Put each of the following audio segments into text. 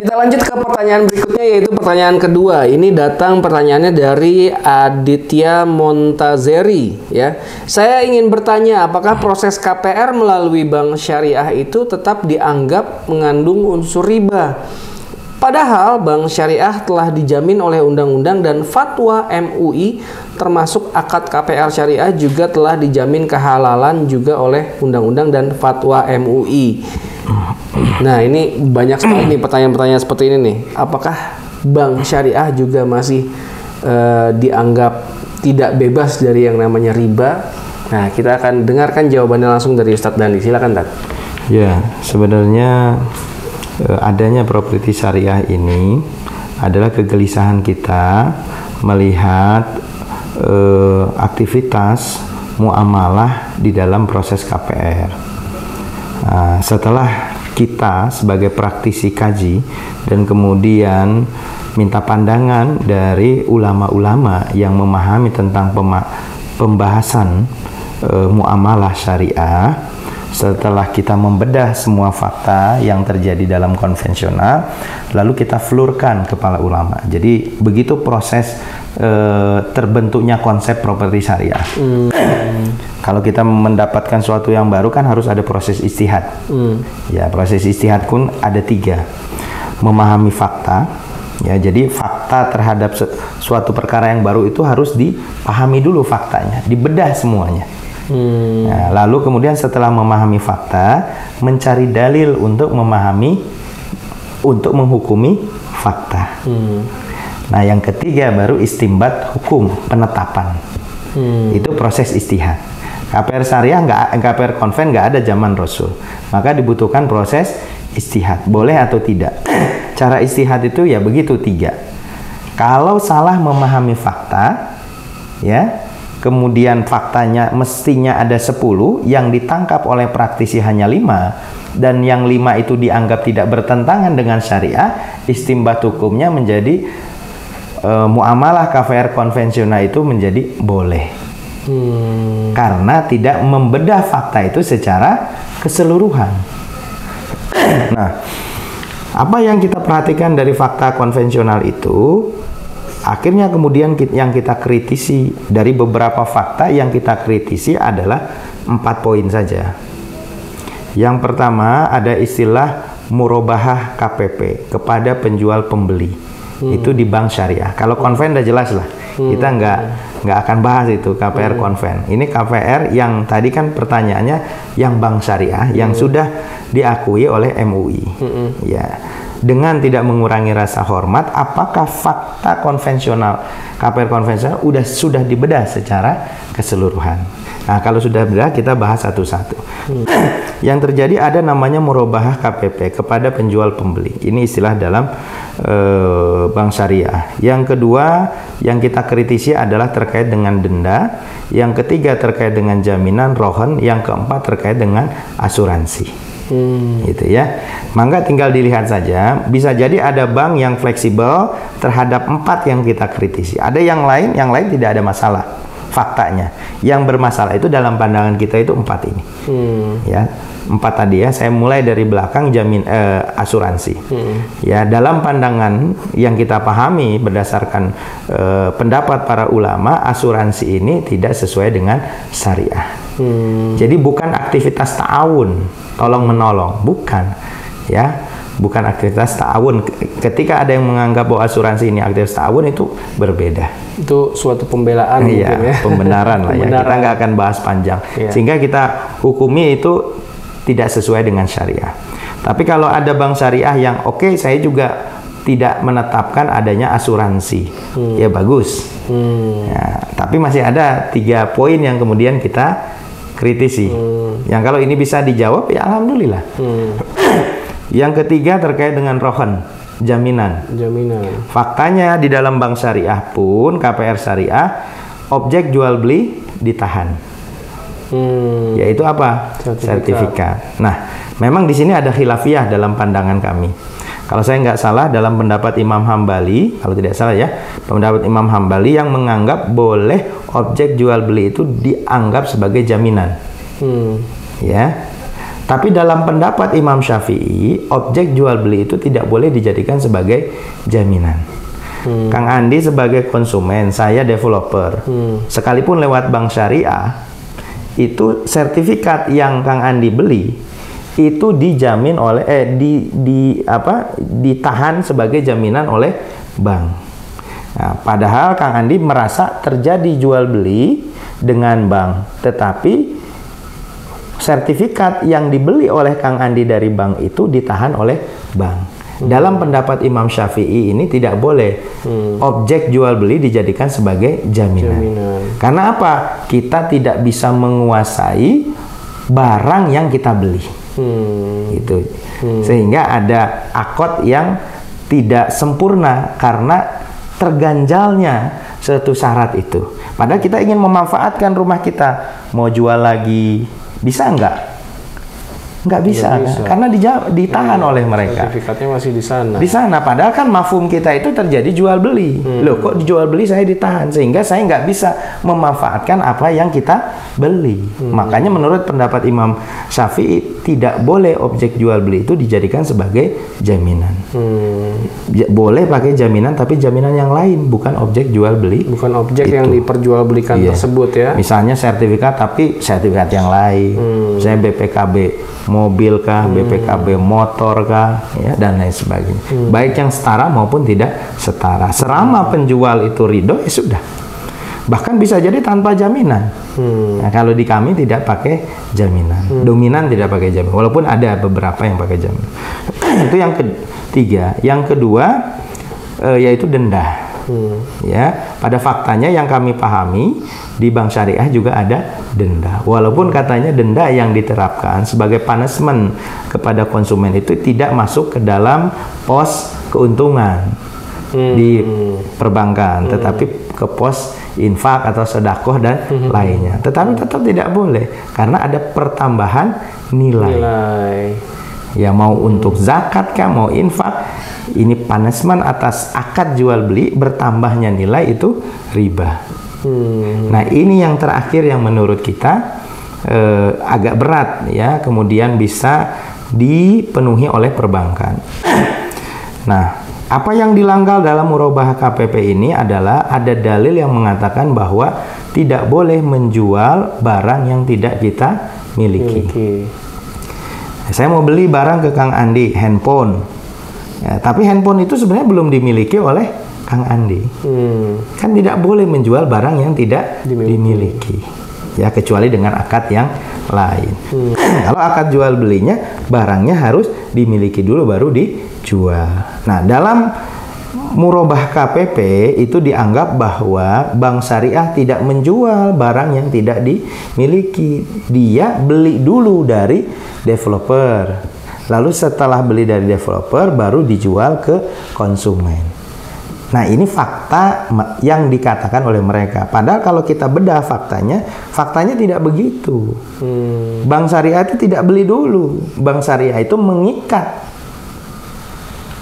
Kita lanjut ke pertanyaan berikutnya, yaitu pertanyaan kedua. Ini datang pertanyaannya dari Aditya Montazeri, ya. Saya ingin bertanya, apakah proses KPR melalui bank syariah itu tetap dianggap mengandung unsur riba? Padahal bank syariah telah dijamin oleh undang-undang dan fatwa MUI, termasuk akad KPR syariah juga telah dijamin kehalalan juga oleh undang-undang dan fatwa MUI. Nah, ini banyak sekali nih pertanyaan-pertanyaan seperti ini nih. Apakah bank syariah juga masih dianggap tidak bebas dari yang namanya riba? Nah, kita akan dengarkan jawabannya langsung dari Ustadz Dandi. Silakan, Tad. Ya, sebenarnya adanya properti syariah ini adalah kegelisahan kita melihat aktivitas muamalah di dalam proses KPR. Nah, setelah kita sebagai praktisi kaji dan kemudian minta pandangan dari ulama-ulama yang memahami tentang pembahasan muamalah syariah, setelah kita membedah semua fakta yang terjadi dalam konvensional, lalu kita flurkan kepala ulama. Jadi begitu proses terbentuknya konsep properti syariah. Kalau kita mendapatkan suatu yang baru kan harus ada proses ijtihad. Ya, proses ijtihad pun ada 3. Memahami fakta. Ya, jadi fakta terhadap suatu perkara yang baru itu harus dipahami dulu faktanya, dibedah semuanya. Nah, lalu kemudian setelah memahami fakta, mencari dalil untuk menghukumi fakta. Nah, yang ketiga baru istimbat hukum, penetapan. Itu proses ijtihad. KPR syariah KPR konven nggak ada zaman Rasul, maka dibutuhkan proses ijtihad, boleh atau tidak. Cara ijtihad itu ya begitu 3. Kalau salah memahami fakta, ya, kemudian faktanya mestinya ada 10, yang ditangkap oleh praktisi hanya 5, dan yang 5 itu dianggap tidak bertentangan dengan syariah, istimbat hukumnya menjadi muamalah KPR konvensional itu menjadi boleh. Karena tidak membedah fakta itu secara keseluruhan. Nah, apa yang kita perhatikan dari fakta konvensional itu, akhirnya kemudian yang kita kritisi dari beberapa fakta yang kita kritisi adalah 4 poin saja. Yang pertama ada istilah murabahah KPP kepada penjual pembeli. Itu di bank syariah. Kalau konven udah jelas lah. Kita nggak akan bahas itu KPR konven. Ini KPR yang tadi kan pertanyaannya yang bank syariah yang sudah diakui oleh MUI. Ya. Dengan tidak mengurangi rasa hormat, apakah fakta konvensional KPR konvensional sudah dibedah secara keseluruhan? Nah, kalau sudah bedah, kita bahas satu-satu. Yang terjadi ada namanya murabahah KPP kepada penjual pembeli. Ini istilah dalam bank syariah. Yang kedua yang kita kritisi adalah terkait dengan denda. Yang ketiga terkait dengan jaminan rohon. Yang keempat terkait dengan asuransi. Gitu ya. Maka tinggal dilihat saja, bisa jadi ada bank yang fleksibel terhadap 4 yang kita kritisi. Ada yang lain tidak ada masalah faktanya. Yang bermasalah itu dalam pandangan kita itu 4 ini. Ya, 4 tadi ya. Saya mulai dari belakang, asuransi. Ya, dalam pandangan yang kita pahami berdasarkan pendapat para ulama, asuransi ini tidak sesuai dengan syariah. Jadi bukan aktivitas ta'awun, tolong menolong, bukan, ya, bukan aktivitas ta'awun. Ketika ada yang menganggap bahwa asuransi ini aktivitas ta'awun, itu berbeda. Itu suatu pembelaan, ya, mungkin ya, pembenaran lah ya. Kita nggak akan bahas panjang, sehingga kita hukumi itu tidak sesuai dengan syariah. Tapi kalau ada bank syariah yang oke, saya juga tidak menetapkan adanya asuransi, ya bagus. Ya, tapi masih ada 3 poin yang kemudian kita kritisi. Yang kalau ini bisa dijawab, ya alhamdulillah. Yang ketiga terkait dengan rohon, jaminan. Faktanya di dalam bank syariah pun, KPR syariah, objek jual beli ditahan. Yaitu apa? Sertifikat. Nah, memang di sini ada khilafiyah dalam pandangan kami. Kalau saya nggak salah, dalam pendapat Imam Hambali, kalau tidak salah ya, pendapat Imam Hambali yang menganggap boleh objek jual beli itu dianggap sebagai jaminan. Ya. Tapi dalam pendapat Imam Syafi'i, objek jual beli itu tidak boleh dijadikan sebagai jaminan. Kang Andi sebagai konsumen, saya developer. Sekalipun lewat bank syariah, itu sertifikat yang Kang Andi beli itu dijamin oleh ditahan sebagai jaminan oleh bank. Nah, padahal Kang Andi merasa terjadi jual beli dengan bank, tetapi sertifikat yang dibeli oleh Kang Andi dari bank itu ditahan oleh bank. Dalam pendapat Imam Syafi'i ini tidak boleh objek jual beli dijadikan sebagai jaminan. Karena apa? Kita tidak bisa menguasai barang yang kita beli. Gitu. Sehingga ada akad yang tidak sempurna karena terganjalnya suatu syarat itu. Padahal kita ingin memanfaatkan rumah kita, mau jual lagi, bisa nggak? Nggak bisa, kan? Karena ditahan oleh mereka. Sertifikatnya masih di sana. Di sana, padahal kan mafhum kita itu terjadi jual beli. Loh, kok dijual beli saya ditahan, sehingga saya nggak bisa memanfaatkan apa yang kita beli. Makanya menurut pendapat Imam Syafi'i tidak boleh objek jual beli itu dijadikan sebagai jaminan. Boleh pakai jaminan, tapi jaminan yang lain, bukan objek jual beli. Bukan objek itu yang diperjualbelikan tersebut ya. Misalnya sertifikat, tapi sertifikat yang lain. Saya BPKB mobil kah, BPKB motor kah, ya, dan lain sebagainya. Baik yang setara maupun tidak setara. Selama penjual itu ridho, ya sudah. Bahkan bisa jadi tanpa jaminan. Nah, kalau di kami tidak pakai jaminan. Dominan tidak pakai jaminan. Walaupun ada beberapa yang pakai jaminan. Itu yang ketiga. Yang kedua, yaitu denda. Ya, pada faktanya yang kami pahami di bank syariah juga ada denda. Walaupun katanya denda yang diterapkan sebagai punishment kepada konsumen itu tidak masuk ke dalam pos keuntungan di perbankan, tetapi ke pos infak atau sedekah dan lainnya. Tetapi tetap tidak boleh karena ada pertambahan nilai. Ya, mau untuk zakat kah, mau infak, ini punishment atas akad jual beli bertambahnya nilai itu riba. Nah, ini yang terakhir yang menurut kita agak berat ya, kemudian bisa dipenuhi oleh perbankan. Nah, apa yang dilanggar dalam murabahah KPP ini adalah ada dalil yang mengatakan bahwa tidak boleh menjual barang yang tidak kita miliki. Saya mau beli barang ke Kang Andi, handphone. Ya, tapi handphone itu sebenarnya belum dimiliki oleh Kang Andi. Kan tidak boleh menjual barang yang tidak dimiliki. Ya, kecuali dengan akad yang lain. Kalau akad jual belinya, barangnya harus dimiliki dulu baru dijual. Nah, dalam murabah KPP itu dianggap bahwa bank syariah tidak menjual barang yang tidak dimiliki. Dia beli dulu dari developer. Lalu setelah beli dari developer baru dijual ke konsumen. Nah, ini fakta yang dikatakan oleh mereka. Padahal kalau kita bedah faktanya tidak begitu. Bank syariah itu tidak beli dulu. Bank syariah itu mengikat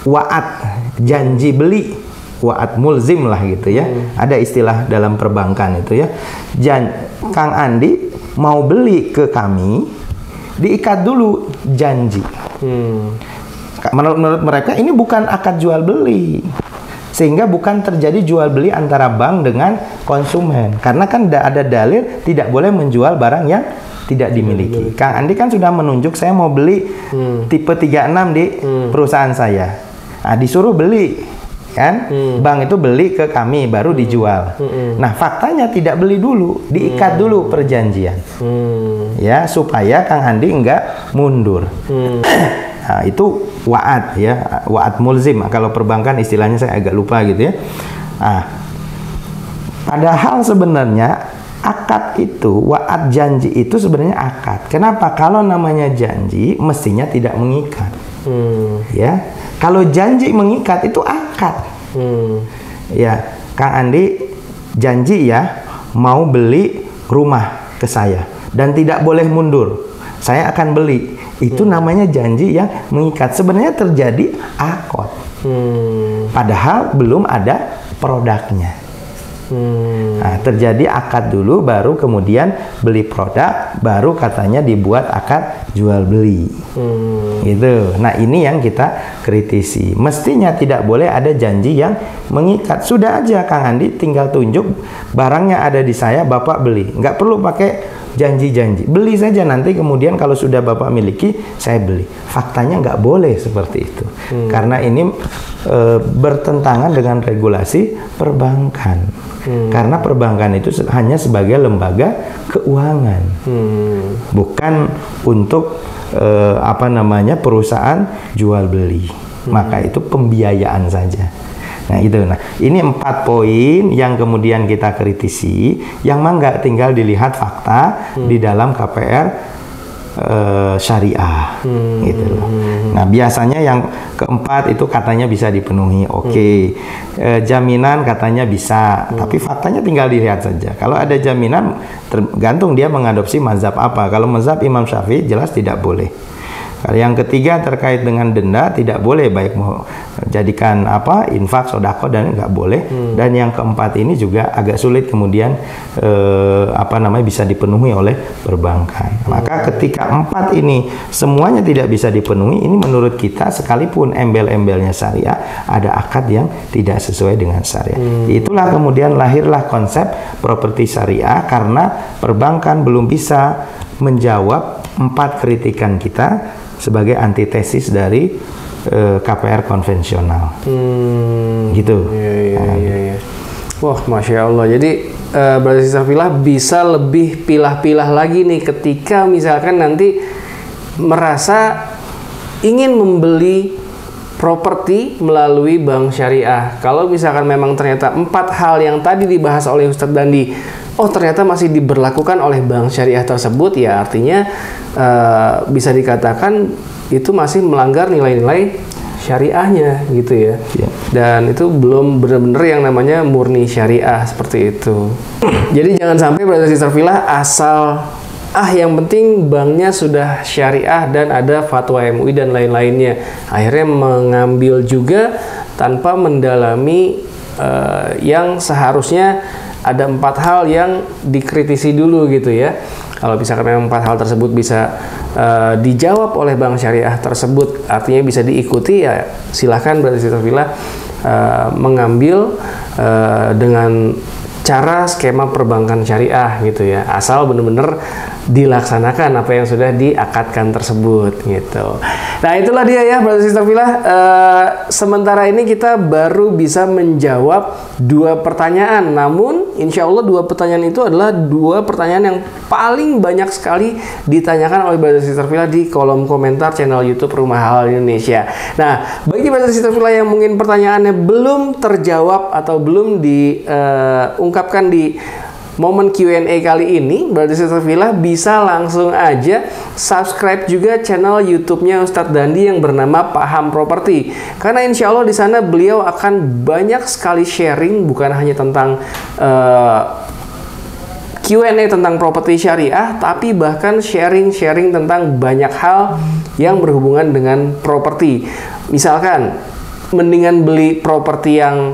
wa'ad, janji beli, wa'ad mulzim lah gitu ya. Ada istilah dalam perbankan itu ya. Kang Andi mau beli ke kami, diikat dulu janji. Menurut mereka ini bukan akad jual beli, sehingga bukan terjadi jual beli antara bank dengan konsumen. Karena kan ada dalil tidak boleh menjual barang yang tidak dimiliki. Kang Andi kan sudah menunjuk saya mau beli tipe 36 di perusahaan saya. Nah, disuruh beli kan, bank itu beli ke kami baru dijual. Nah, faktanya tidak beli dulu, diikat dulu perjanjian. Ya, supaya Kang Andi enggak mundur. Nah, itu wa'ad ya, wa'ad mulzim. Kalau perbankan istilahnya saya agak lupa gitu ya. Nah, padahal sebenarnya akad itu, wa'ad janji itu sebenarnya akad. Kenapa? Kalau namanya janji mestinya tidak mengikat. Ya, kalau janji mengikat itu akad. Ya, Kang Andi janji ya mau beli rumah ke saya dan tidak boleh mundur. Saya akan beli. Itu namanya janji yang mengikat. Sebenarnya terjadi akad. Padahal belum ada produknya. Nah, terjadi akad dulu, baru kemudian beli produk, baru katanya dibuat akad jual beli. Gitu. Nah, ini yang kita kritisi. Mestinya tidak boleh ada janji yang mengikat. Sudah aja Kang Andi tinggal tunjuk barangnya ada di saya, Bapak beli. Nggak perlu pakai janji-janji. Beli saja, nanti kemudian kalau sudah Bapak miliki, saya beli. Faktanya nggak boleh seperti itu. Karena ini bertentangan dengan regulasi perbankan. Karena perbankan itu hanya sebagai lembaga keuangan, bukan untuk perusahaan jual beli. Maka itu pembiayaan saja. Nah itu, ini 4 poin yang kemudian kita kritisi, yang mangga tinggal dilihat fakta di dalam KPR syariah, gitu loh. Nah biasanya yang keempat itu katanya bisa dipenuhi, oke. Jaminan katanya bisa, tapi faktanya tinggal dilihat saja. Kalau ada jaminan, tergantung dia mengadopsi mazhab apa. Kalau mazhab Imam Syafi'i jelas tidak boleh. Yang ketiga terkait dengan denda, tidak boleh, baik mau jadikan infak, sodako, dan nggak boleh. Dan yang keempat ini juga agak sulit kemudian bisa dipenuhi oleh perbankan. Maka ketika 4 ini semuanya tidak bisa dipenuhi, ini menurut kita sekalipun embel-embelnya syariah, ada akad yang tidak sesuai dengan syariah. Itulah kemudian lahirlah konsep properti syariah, karena perbankan belum bisa menjawab 4 kritikan kita sebagai antitesis dari KPR konvensional. Gitu. Iya. Wah, Masya Allah. Jadi berarti Sister bisa lebih pilah-pilah lagi nih ketika misalkan nanti merasa ingin membeli properti melalui bank syariah. Kalau misalkan memang ternyata 4 hal yang tadi dibahas oleh Ustadz Dandi, ternyata masih diberlakukan oleh bank syariah tersebut, ya artinya bisa dikatakan itu masih melanggar nilai-nilai syariahnya gitu ya. Dan itu belum benar-benar yang namanya murni syariah seperti itu. Jadi jangan sampai Brother Sister Villa asal yang penting banknya sudah syariah dan ada fatwa MUI dan lain-lainnya, akhirnya mengambil juga tanpa mendalami yang seharusnya ada 4 hal yang dikritisi dulu gitu ya. Kalau misalkan memang 4 hal tersebut bisa dijawab oleh bank syariah tersebut, artinya bisa diikuti, ya silahkan Brother Sister Villa mengambil dengan cara skema perbankan syariah gitu ya, asal benar-benar dilaksanakan apa yang sudah diakadkan tersebut gitu. Nah itulah dia ya Brother Sister Villa, sementara ini kita baru bisa menjawab 2 pertanyaan, namun insya Allah 2 pertanyaan itu adalah 2 pertanyaan yang paling banyak sekali ditanyakan oleh Brother Sister Villa di kolom komentar channel YouTube Rumah Halal Indonesia. Nah bagi Brother Sister Villa yang mungkin pertanyaannya belum terjawab atau belum diungkapkan di momen Q&A kali ini, Brother Sister Villa bisa langsung aja subscribe juga channel YouTube-nya Ustadz Dandi yang bernama Paham Properti. Karena insya Allah di sana beliau akan banyak sekali sharing, bukan hanya tentang Q&A tentang properti syariah, tapi bahkan sharing-sharing tentang banyak hal yang berhubungan dengan properti. Misalkan mendingan beli properti yang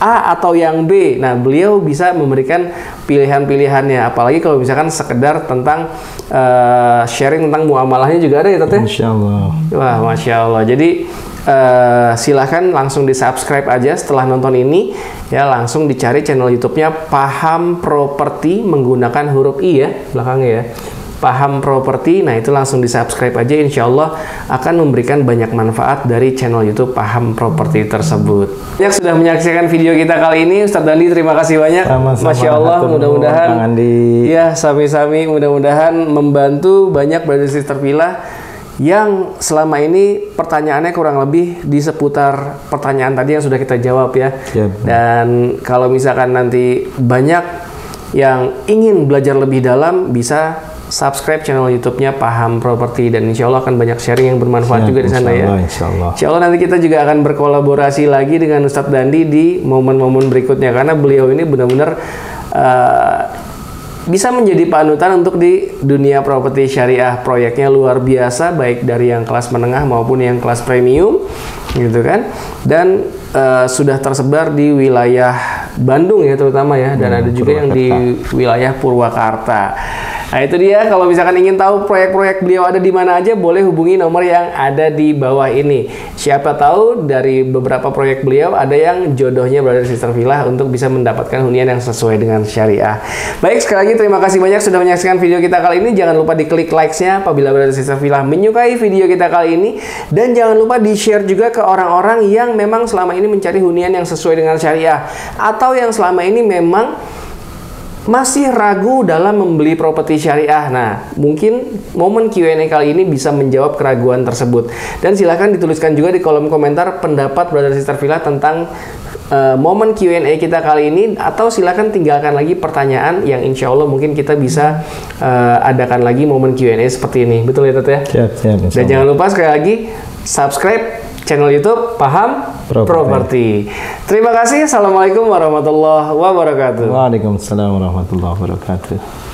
A atau yang B. Nah, beliau bisa memberikan pilihan-pilihannya. Apalagi kalau misalkan sekedar tentang sharing tentang muamalahnya juga ada ya, Tete? Masya Allah. Wah, Masya Allah. Jadi silahkan langsung di subscribe aja setelah nonton ini ya, langsung dicari channel YouTube-nya Paham Properti menggunakan huruf I ya belakangnya ya, Paham Properti. Nah itu langsung di subscribe aja, insya Allah akan memberikan banyak manfaat dari channel YouTube Paham Properti tersebut. Yang sudah menyaksikan video kita kali ini, Ustadz Dandi terima kasih banyak. Sama-sama. Masya Allah, mudah-mudahan ya sami-sami, mudah-mudahan membantu banyak Brother Sister Villa yang selama ini pertanyaannya kurang lebih di seputar pertanyaan tadi yang sudah kita jawab ya. Dan kalau misalkan nanti banyak yang ingin belajar lebih dalam, bisa subscribe channel YouTube-nya Paham Properti, dan insya Allah akan banyak sharing yang bermanfaat juga di sana ya. Insya Allah nanti kita juga akan berkolaborasi lagi dengan Ustadz Dandi di momen-momen berikutnya, karena beliau ini benar-benar bisa menjadi panutan untuk di dunia properti syariah. Proyeknya luar biasa, baik dari yang kelas menengah maupun yang kelas premium gitu kan, dan sudah tersebar di wilayah Bandung ya terutama ya, dan ada juga yang di wilayah Purwakarta. Nah itu dia, kalau misalkan ingin tahu proyek-proyek beliau ada di mana aja, boleh hubungi nomor yang ada di bawah ini. Siapa tahu dari beberapa proyek beliau ada yang jodohnya Brother Sister Villa untuk bisa mendapatkan hunian yang sesuai dengan syariah. Baik, sekali lagi terima kasih banyak sudah menyaksikan video kita kali ini. Jangan lupa diklik likes-nya apabila Brother Sister Villa menyukai video kita kali ini, dan jangan lupa di-share juga ke orang-orang yang memang selama ini mencari hunian yang sesuai dengan syariah, atau yang selama ini memang masih ragu dalam membeli properti syariah. Nah, mungkin momen Q&A kali ini bisa menjawab keraguan tersebut. Dan silahkan dituliskan juga di kolom komentar pendapat Brother Sister Villa tentang momen Q&A kita kali ini, atau silahkan tinggalkan lagi pertanyaan yang insya Allah mungkin kita bisa adakan lagi momen Q&A seperti ini. Betul ya, Tet ya? Siap. Dan jangan lupa sekali lagi subscribe channel YouTube Paham Properti. Terima kasih. Assalamualaikum warahmatullahi wabarakatuh. Waalaikumsalam warahmatullahi wabarakatuh.